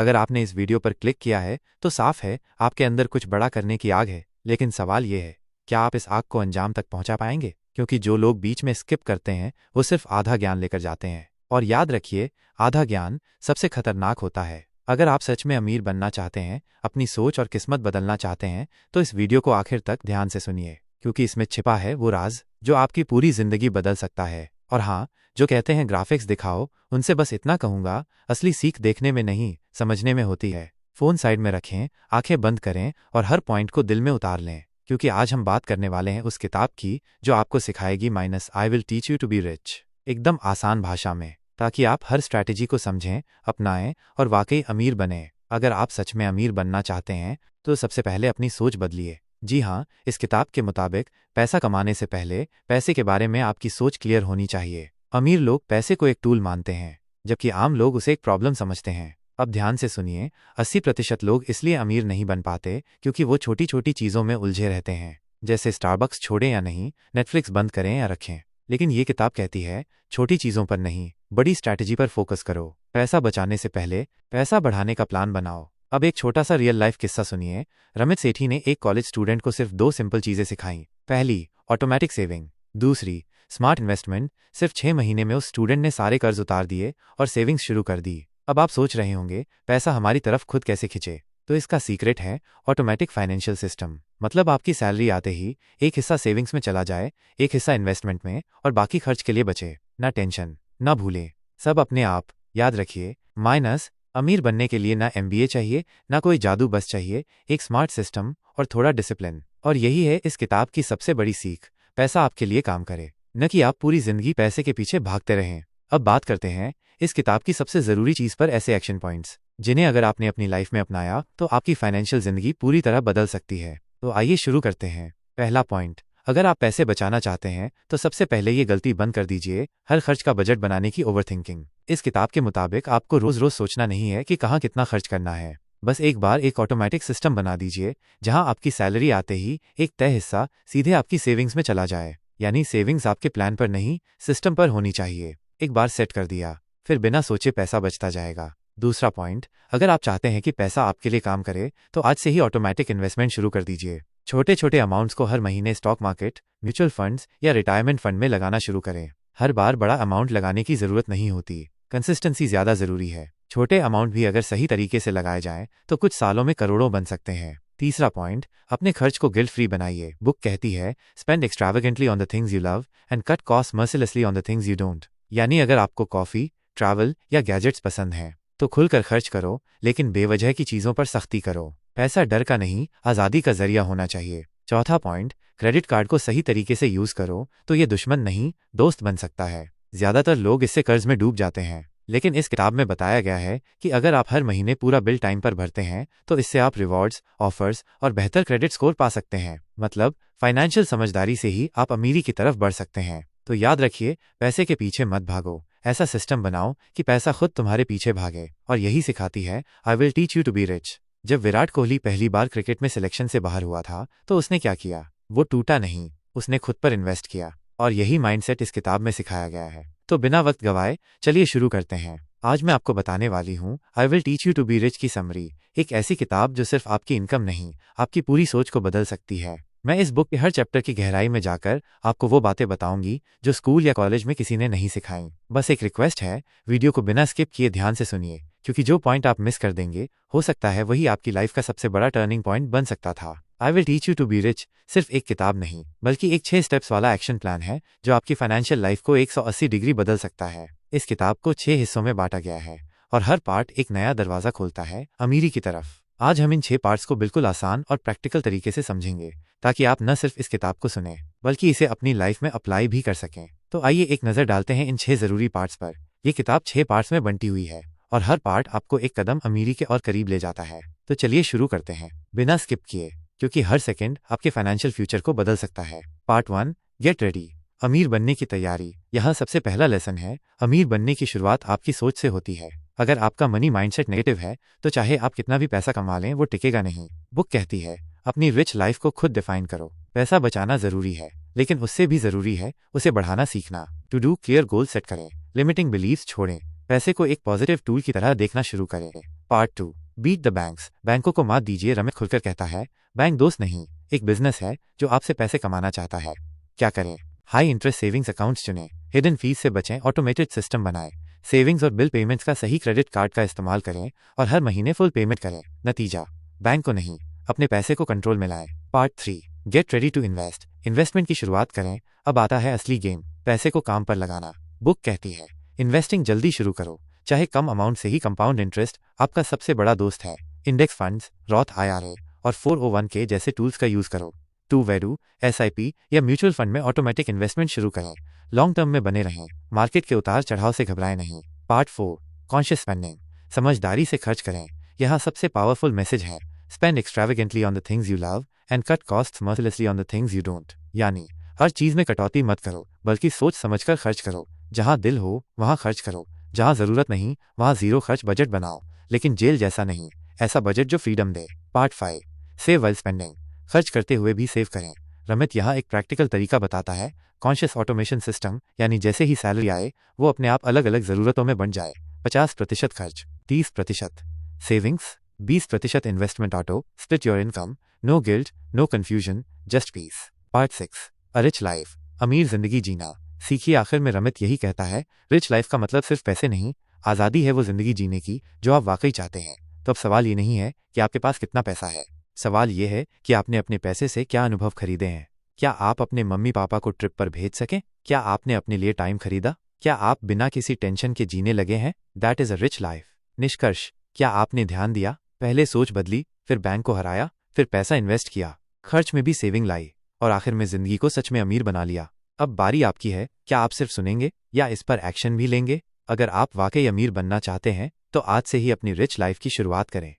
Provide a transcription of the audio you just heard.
अगर आपने इस वीडियो पर क्लिक किया है तो साफ है आपके अंदर कुछ बड़ा करने की आग है, लेकिन सवाल ये है, क्या आप इस आग को अंजाम तक पहुंचा पाएंगे? क्योंकि जो लोग बीच में स्किप करते हैं वो सिर्फ आधा ज्ञान लेकर जाते हैं। और याद रखिए, आधा ज्ञान सबसे खतरनाक होता है। अगर आप सच में अमीर बनना चाहते हैं, अपनी सोच और किस्मत बदलना चाहते हैं, तो इस वीडियो को आखिर तक ध्यान से सुनिए, क्योंकि इसमें छिपा है वो राज जो आपकी पूरी जिंदगी बदल सकता है। और हाँ, जो कहते हैं ग्राफिक्स दिखाओ, उनसे बस इतना कहूंगा, असली सीख देखने में नहीं, समझने में होती है। फोन साइड में रखें, आंखें बंद करें और हर पॉइंट को दिल में उतार लें, क्योंकि आज हम बात करने वाले हैं उस किताब की जो आपको सिखाएगी I will teach you to be rich, एकदम आसान भाषा में, ताकि आप हर स्ट्रैटेजी को समझें, अपनाएं और वाकई अमीर बने। अगर आप सच में अमीर बनना चाहते हैं तो सबसे पहले अपनी सोच बदलिए। जी हाँ, इस किताब के मुताबिक पैसा कमाने से पहले पैसे के बारे में आपकी सोच क्लियर होनी चाहिए। अमीर लोग पैसे को एक टूल मानते हैं, जबकि आम लोग उसे एक प्रॉब्लम समझते हैं। अब ध्यान से सुनिए, 80% लोग इसलिए अमीर नहीं बन पाते क्योंकि वो छोटी छोटी चीज़ों में उलझे रहते हैं, जैसे स्टारबक्स छोड़ें या नहीं, नेटफ्लिक्स बंद करें या रखें। लेकिन ये किताब कहती है, छोटी चीज़ों पर नहीं, बड़ी स्ट्रैटेजी पर फोकस करो। पैसा बचाने से पहले पैसा बढ़ाने का प्लान बनाओ। अब एक छोटा सा रियल लाइफ किस्सा सुनिए। रमित सेठी ने एक कॉलेज स्टूडेंट को सिर्फ 2 सिंपल चीज़ें सिखाई। पहली, ऑटोमेटिक सेविंग। दूसरी, स्मार्ट इन्वेस्टमेंट। सिर्फ 6 महीने में उस स्टूडेंट ने सारे कर्ज उतार दिए और सेविंग्स शुरू कर दी। अब आप सोच रहे होंगे, पैसा हमारी तरफ खुद कैसे खिंचे? तो इसका सीक्रेट है ऑटोमेटिक फाइनेंशियल सिस्टम। मतलब आपकी सैलरी आते ही एक हिस्सा सेविंग्स में चला जाए, एक हिस्सा इन्वेस्टमेंट में और बाकी खर्च के लिए बचे। ना टेंशन, ना भूलें, सब अपने आप। याद रखिए, माइनस अमीर बनने के लिए ना MBA चाहिए, ना कोई जादू, बस चाहिए एक स्मार्ट सिस्टम और थोड़ा डिसिप्लिन। और यही है इस किताब की सबसे बड़ी सीख, पैसा आपके लिए काम करे, न कि आप पूरी जिंदगी पैसे के पीछे भागते रहें। अब बात करते हैं इस किताब की सबसे ज़रूरी चीज़ पर, ऐसे एक्शन पॉइंट्स जिन्हें अगर आपने अपनी लाइफ में अपनाया तो आपकी फाइनेंशियल जिंदगी पूरी तरह बदल सकती है। तो आइए शुरू करते हैं। पहला पॉइंट, अगर आप पैसे बचाना चाहते हैं तो सबसे पहले ये गलती बंद कर दीजिए, हर खर्च का बजट बनाने की ओवरथिंकिंग। इस किताब के मुताबिक आपको रोज रोज सोचना नहीं है कि कहाँ कितना खर्च करना है। बस एक बार एक ऑटोमेटिक सिस्टम बना दीजिए, जहां आपकी सैलरी आते ही एक तय हिस्सा सीधे आपकी सेविंग्स में चला जाए। यानी सेविंग्स आपके प्लान पर नहीं, सिस्टम पर होनी चाहिए। एक बार सेट कर दिया, फिर बिना सोचे पैसा बचता जाएगा। दूसरा पॉइंट, अगर आप चाहते हैं कि पैसा आपके लिए काम करे तो आज से ही ऑटोमेटिक इन्वेस्टमेंट शुरू कर दीजिए। छोटे छोटे अमाउंट्स को हर महीने स्टॉक मार्केट, म्यूचुअल फंड्स या रिटायरमेंट फंड में लगाना शुरू करें। हर बार बड़ा अमाउंट लगाने की जरूरत नहीं होती, कंसिस्टेंसी ज्यादा जरूरी है। छोटे अमाउंट भी अगर सही तरीके से लगाए जाएं तो कुछ सालों में करोड़ों बन सकते हैं। तीसरा पॉइंट, अपने खर्च को गिल्ट फ्री बनाइए। बुक कहती है, spend extravagantly on the things you love and cut cost mercilessly on the things you don't. यानी अगर आपको कॉफी, ट्रैवल या गैजेट्स पसंद हैं तो खुलकर खर्च करो, लेकिन बेवजह की चीजों पर सख्ती करो। पैसा डर का नहीं, आज़ादी का जरिया होना चाहिए। चौथा पॉइंट, क्रेडिट कार्ड को सही तरीके से यूज करो तो ये दुश्मन नहीं, दोस्त बन सकता है। ज्यादातर लोग इससे कर्ज में डूब जाते हैं, लेकिन इस किताब में बताया गया है कि अगर आप हर महीने पूरा बिल टाइम पर भरते हैं तो इससे आप रिवॉर्ड्स, ऑफर्स और बेहतर क्रेडिट स्कोर पा सकते हैं। मतलब फाइनेंशियल समझदारी से ही आप अमीरी की तरफ बढ़ सकते हैं। तो याद रखिए, पैसे के पीछे मत भागो, ऐसा सिस्टम बनाओ कि पैसा खुद तुम्हारे पीछे भागे। और यही सिखाती है I will teach you to be rich. जब विराट कोहली पहली बार क्रिकेट में सिलेक्शन से बाहर हुआ था तो उसने क्या किया? वो टूटा नहीं, उसने खुद पर इन्वेस्ट किया। और यही माइंडसेट इस किताब में सिखाया गया है। तो बिना वक्त गवाए चलिए शुरू करते हैं। आज मैं आपको बताने वाली हूँ I will teach you to be rich की समरी, एक ऐसी किताब जो सिर्फ आपकी इनकम नहीं, आपकी पूरी सोच को बदल सकती है। मैं इस बुक के हर चैप्टर की गहराई में जाकर आपको वो बातें बताऊंगी जो स्कूल या कॉलेज में किसी ने नहीं सिखाई। बस एक रिक्वेस्ट है, वीडियो को बिना स्किप किए ध्यान से सुनिए, क्योंकि जो पॉइंट आप मिस कर देंगे हो सकता है वही आपकी लाइफ का सबसे बड़ा टर्निंग पॉइंट बन सकता था। I will teach you to be rich सिर्फ एक किताब नहीं, बल्कि एक 6 स्टेप्स वाला एक्शन प्लान है जो आपकी फाइनेंशियल लाइफ को 180 डिग्री बदल सकता है। इस किताब को 6 हिस्सों में बांटा गया है और हर पार्ट एक नया दरवाजा खोलता है अमीरी की तरफ। आज हम इन 6 पार्ट्स को बिल्कुल आसान और प्रैक्टिकल तरीके से समझेंगे, ताकि आप न सिर्फ इस किताब को सुने बल्कि इसे अपनी लाइफ में अप्लाई भी कर सकें। तो आइए एक नज़र डालते हैं इन 6 ज़रूरी पार्ट्स पर। ये किताब 6 पार्ट्स में बंटी हुई है और हर पार्ट आपको एक कदम अमीरी के और करीब ले जाता है। तो चलिए शुरू करते हैं बिना स्किप किए, क्योंकि हर सेकंड आपके फाइनेंशियल फ्यूचर को बदल सकता है। पार्ट 1, गेट रेडी, अमीर बनने की तैयारी। यहाँ सबसे पहला लेसन है, अमीर बनने की शुरुआत आपकी सोच से होती है। अगर आपका मनी माइंडसेट नेगेटिव है तो चाहे आप कितना भी पैसा कमा लें वो टिकेगा नहीं। बुक कहती है, अपनी रिच लाइफ को खुद डिफाइन करो। पैसा बचाना जरूरी है, लेकिन उससे भी जरूरी है उसे बढ़ाना सीखना। To do clear goal set करें, लिमिटिंग बिलीव्स छोड़ें, पैसे को एक पॉजिटिव टूल की तरह देखना शुरू करें। Part 2, beat the banks. बैंकों को मात दीजिए। रमित खुलकर कहता है, बैंक दोस्त नहीं, एक बिजनेस है जो आपसे पैसे कमाना चाहता है। क्या करें? हाई इंटरेस्ट सेविंग्स अकाउंट्स चुनें, हिडन फीस से बचें, ऑटोमेटेड सिस्टम बनाएं, सेविंग्स और बिल पेमेंट्स का सही क्रेडिट कार्ड का इस्तेमाल करें और हर महीने फुल पेमेंट करें। नतीजा, बैंक को नहीं, अपने पैसे को कंट्रोल में लाएं। Part 3, get ready to invest. Investment की शुरुआत करें। अब आता है असली गेम, पैसे को काम पर लगाना। बुक कहती है, इन्वेस्टिंग जल्दी शुरू करो, चाहे कम अमाउंट से ही। कंपाउंड इंटरेस्ट आपका सबसे बड़ा दोस्त है। इंडेक्स फंड्स, रॉथ IRA और 401k जैसे टूल्स का यूज करो। 2 वेडू, SIP या म्यूचुअल फंड में ऑटोमेटिक इन्वेस्टमेंट शुरू करें। लॉन्ग टर्म में बने रहें, मार्केट के उतार चढ़ाव से घबराएं नहीं। Part 4, conscious spending. समझदारी से खर्च करें। यहाँ सबसे पावरफुल मैसेज है, spend extravagantly on the things you love and cut costs mercilessly on the things you don't. यानी हर चीज में कटौती मत करो, बल्कि सोच समझकर खर्च करो। जहां दिल हो वहां खर्च करो, जहां जरूरत नहीं वहां जीरो खर्च बजट बनाओ, लेकिन जेल जैसा नहीं, ऐसा बजट जो फ्रीडम दे। Part 5, save well spending. खर्च करते हुए भी सेव करें। रमित यहाँ एक प्रैक्टिकल तरीका बताता है, कॉन्शियस ऑटोमेशन सिस्टम, यानी जैसे ही सैलरी आए वो अपने आप अलग अलग जरूरतों में बन जाए। 50% खर्च, 30% savings, 20% investment. Auto split your income, no guilt, no confusion, just peace. Part 6, a rich life. अमीर जिंदगी जीना सीखिए। आखिर में रमित यही कहता है, रिच लाइफ का मतलब सिर्फ पैसे नहीं, आज़ादी है वो जिंदगी जीने की जो आप वाकई चाहते हैं। तो अब सवाल ये नहीं है कि आपके पास कितना पैसा है, सवाल ये है कि आपने अपने पैसे से क्या अनुभव खरीदे हैं। क्या आप अपने मम्मी पापा को ट्रिप पर भेज सकें? क्या आपने अपने लिए टाइम खरीदा? क्या आप बिना किसी टेंशन के जीने लगे हैं? That is a rich life. निष्कर्ष, क्या आपने ध्यान दिया, पहले सोच बदली, फिर बैंक को हराया, फिर पैसा इन्वेस्ट किया, खर्च में भी सेविंग लाई और आखिर में जिंदगी को सच में अमीर बना लिया। अब बारी आपकी है, क्या आप सिर्फ सुनेंगे या इस पर एक्शन भी लेंगे? अगर आप वाकई अमीर बनना चाहते हैं तो आज से ही अपनी रिच लाइफ की शुरुआत करें।